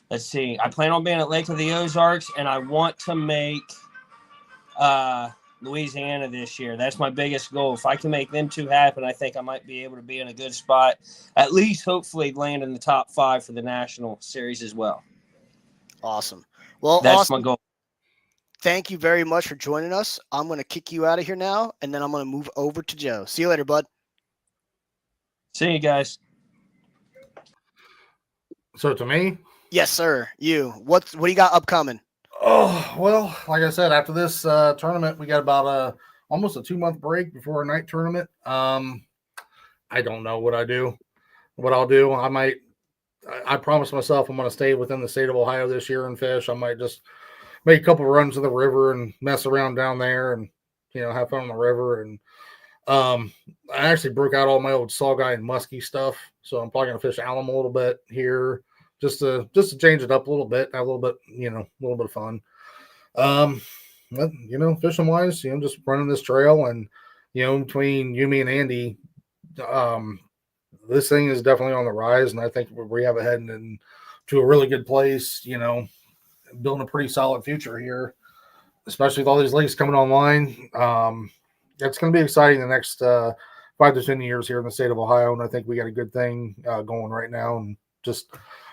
let's see. I plan on being at Lake of the Ozarks, and I want to make Louisiana this year. That's my biggest goal. If I can make them two happen, I think I might be able to be in a good spot, at least hopefully land in the top 5 for the National Series as well. Awesome. Well, that's Austin, my goal. Thank you very much for joining us. I'm going to kick you out of here now, and then I'm going to move over to Joe. See you later, bud. See you guys. So to me? Yes, sir. You. What do you got upcoming? Oh, well, like I said, after this tournament, we got about almost a 2-month break before our night tournament. I don't know what I'll do. I promised myself I'm going to stay within the state of Ohio this year and fish. I might just make a couple of runs to the river and mess around down there and, have fun on the river. And I actually broke out all my old saw guy and muskie stuff. So I'm probably going to fish Alamo a little bit here. Just to change it up a little bit, have a little bit of fun. Fishing wise, just running this trail and, between you, me, and Andy, this thing is definitely on the rise, and I think we have it heading into a really good place, building a pretty solid future here, especially with all these lakes coming online. It's going to be exciting the next 5 to 10 years here in the state of Ohio, and I think we got a good thing going right now, and just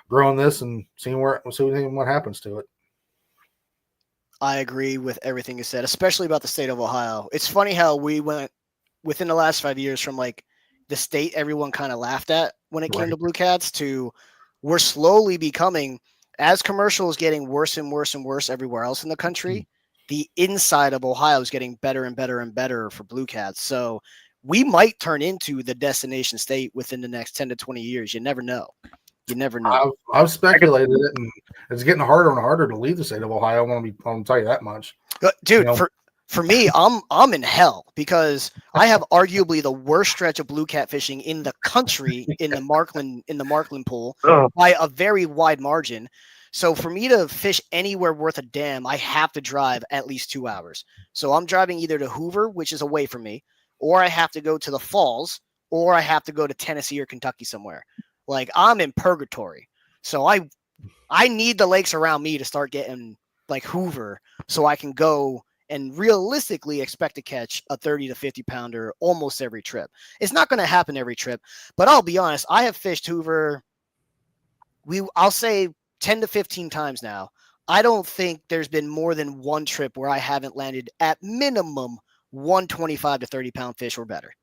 growing this and seeing what happens to it. I agree with everything you said, especially about the state of Ohio. It's funny how we went within the last 5 years from like the state everyone kind of laughed at when it came to Blue Cats to we're slowly becoming, as commercial is getting worse and worse and worse everywhere else in the country, the inside of Ohio is getting better and better and better for Blue Cats. So we might turn into the destination state within the next 10 to 20 years. You never know. You never know. I've speculated it, and it's getting harder and harder to leave the state of Ohio. I'll tell you that much, dude. For me, I'm in hell because I have arguably the worst stretch of blue cat fishing in the country in the Markland pool by a very wide margin. So for me to fish anywhere worth a damn, I have to drive at least 2 hours. So I'm driving either to Hoover, which is away from me, or I have to go to the Falls, or I have to go to Tennessee or Kentucky somewhere. Like I'm in purgatory. So I need the lakes around me to start getting like Hoover so I can go and realistically expect to catch a 30 to 50 pounder almost every trip. It's not going to happen every trip, but I'll be honest. I have fished Hoover. I'll say 10 to 15 times now. I don't think there's been more than one trip where I haven't landed at minimum 125 to 30 pound fish or better.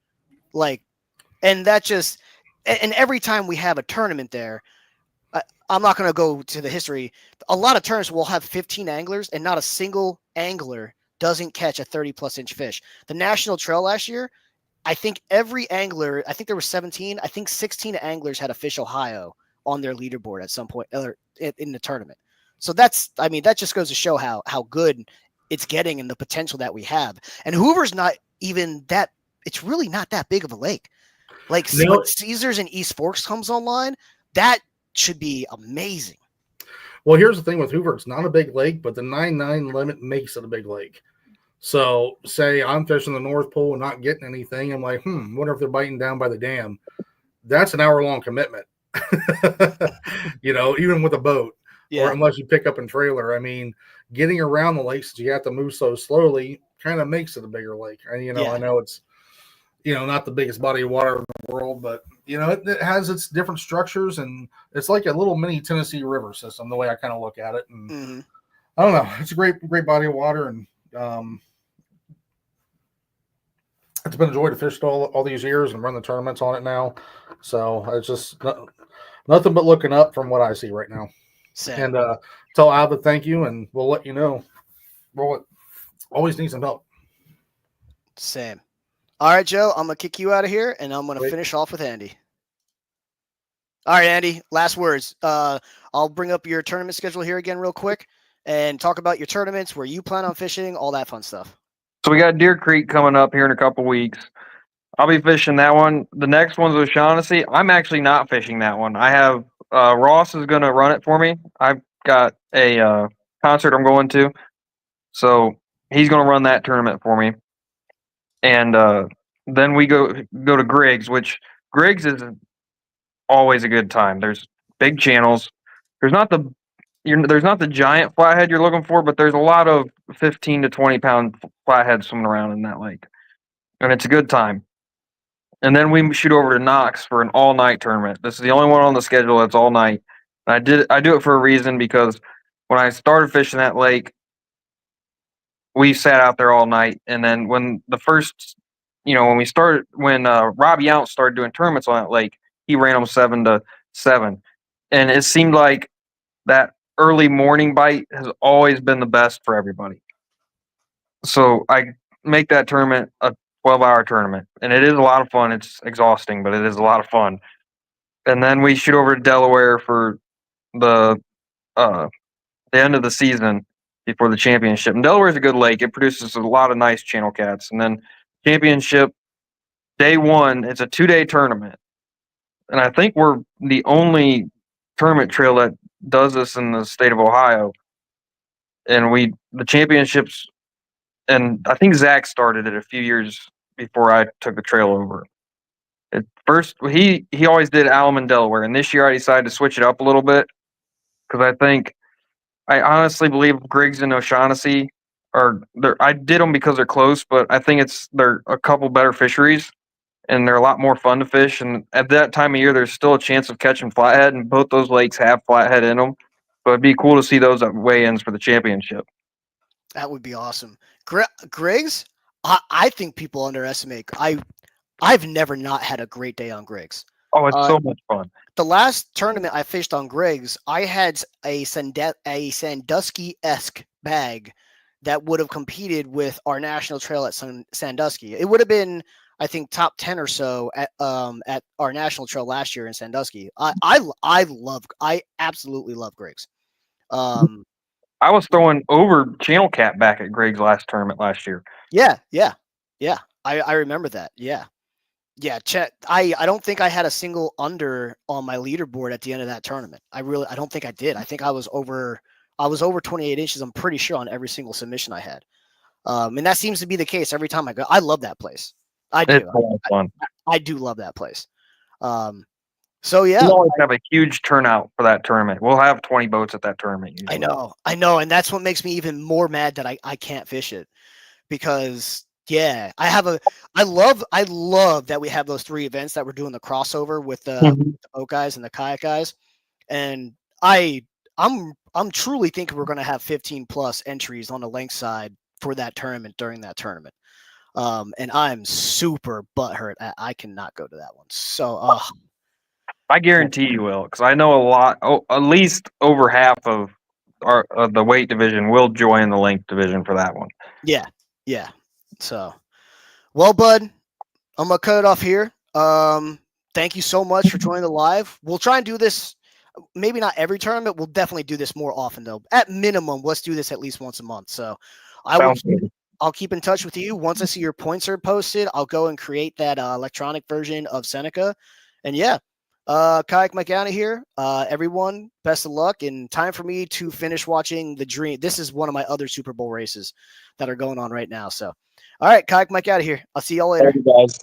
And every time we have a tournament there, I'm not going to go to the history. A lot of tournaments will have 15 anglers and not a single angler doesn't catch a 30-plus inch fish. The National Trail last year, I think every angler, I think there were 17, I think 16 anglers had a fish Ohio on their leaderboard at some point in the tournament. So that just goes to show how good it's getting and the potential that we have. And Hoover's not even that, it's really not that big of a lake. When Caesars and East Forks comes online, that should be amazing. Well, here's the thing with Hoover. It's not a big lake, but the 9.9 limit makes it a big lake. So say I'm fishing the North Pole and not getting anything. I'm like, wonder if they're biting down by the dam. That's an hour-long commitment, even with a boat. Yeah. Or unless you pick up and trailer. I mean, getting around the lakes, you have to move so slowly, kind of makes it a bigger lake. And, I know it's, not the biggest body of water in the world, but, it has its different structures, and it's like a little mini Tennessee River system, the way I kind of look at it. And I don't know. It's a great body of water, and it's been a joy to fish all these years and run the tournaments on it now. So it's just nothing but looking up from what I see right now. Same. And tell Alba thank you, and we'll let you know. We'll always need some help. Same. All right, Joe, I'm going to kick you out of here, and I'm going to finish off with Andy. All right, Andy, last words. I'll bring up your tournament schedule here again real quick and talk about your tournaments, where you plan on fishing, all that fun stuff. So we got Deer Creek coming up here in a couple weeks. I'll be fishing that one. The next one's O'Shaughnessy. I'm actually not fishing that one. I have Ross is going to run it for me. I've got a concert I'm going to, so he's going to run that tournament for me. And then we go to Griggs, which Griggs is always a good time. There's big channels. There's not the giant flathead you're looking for, but there's a lot of 15 to 20 pound flatheads swimming around in that lake, and it's a good time. And then we shoot over to Knox for an all night tournament. This is the only one on the schedule that's all night. And I do it for a reason, because when I started fishing that lake, we sat out there all night. And then when Rob Yount started doing tournaments on that lake, he ran them 7-7. And it seemed like that early morning bite has always been the best for everybody. So I make that tournament a 12-hour tournament, and it is a lot of fun. It's exhausting, but it is a lot of fun. And then we shoot over to Delaware for the end of the season before the championship. And Delaware's a good lake. It produces a lot of nice channel cats. And then championship, day one, it's a 2-day tournament. And I think we're the only tournament trail that does this in the state of Ohio. And the championships, and I think Zach started it a few years before I took the trail over. At first, he always did Alum and Delaware, and this year I decided to switch it up a little bit, because I honestly believe Griggs and O'Shaughnessy I did them because they're close, but I think they're a couple better fisheries, and they're a lot more fun to fish. And at that time of year, there's still a chance of catching flathead, and both those lakes have flathead in them. So it'd be cool to see those at weigh-ins for the championship. That would be awesome. Griggs, I think people underestimate. I've never not had a great day on Griggs. Oh, it's so much fun. The last tournament I fished on Griggs, I had a Sandusky-esque bag that would have competed with our national trail at Sandusky. It would have been, I think, top 10 or so at our national trail last year in Sandusky. I absolutely love Griggs. I was throwing over channel cat back at Griggs last tournament last year. Yeah. I remember that. Yeah. Chet. I don't think I had a single under on my leaderboard at the end of that tournament. I don't think I did. I think I was over 28 inches. I'm pretty sure on every single submission I had. And that seems to be the case every time I go. I love that place. I do. It's a lot of fun. I do love that place. So yeah, we always have a huge turnout for that tournament. We'll have 20 boats at that tournament usually. I know, and that's what makes me even more mad that I can't fish it, because I love that we have those 3 events that we're doing the crossover with the boat guys and the kayak guys, and I'm truly thinking we're going to have 15 plus entries on the length side for that tournament during that tournament. And I'm super butthurt. I cannot go to that one. So, I guarantee you will, because I know a lot. At least over half of the weight division will join the length division for that one. Yeah. So, well, bud, I'm gonna cut it off here. Thank you so much for joining the live. We'll try and do this. Maybe not every tournament. We'll definitely do this more often, though. At minimum, let's do this at least once a month. So, I'll keep in touch with you. Once I see your points are posted, I'll go and create that electronic version of Seneca. And yeah, Kayak Mike out of here. Everyone, best of luck, and time for me to finish watching the Dream. This is one of my other Super Bowl races that are going on right now. So, all right, Kayak Mike out of here. I'll see y'all later. Thank you, guys.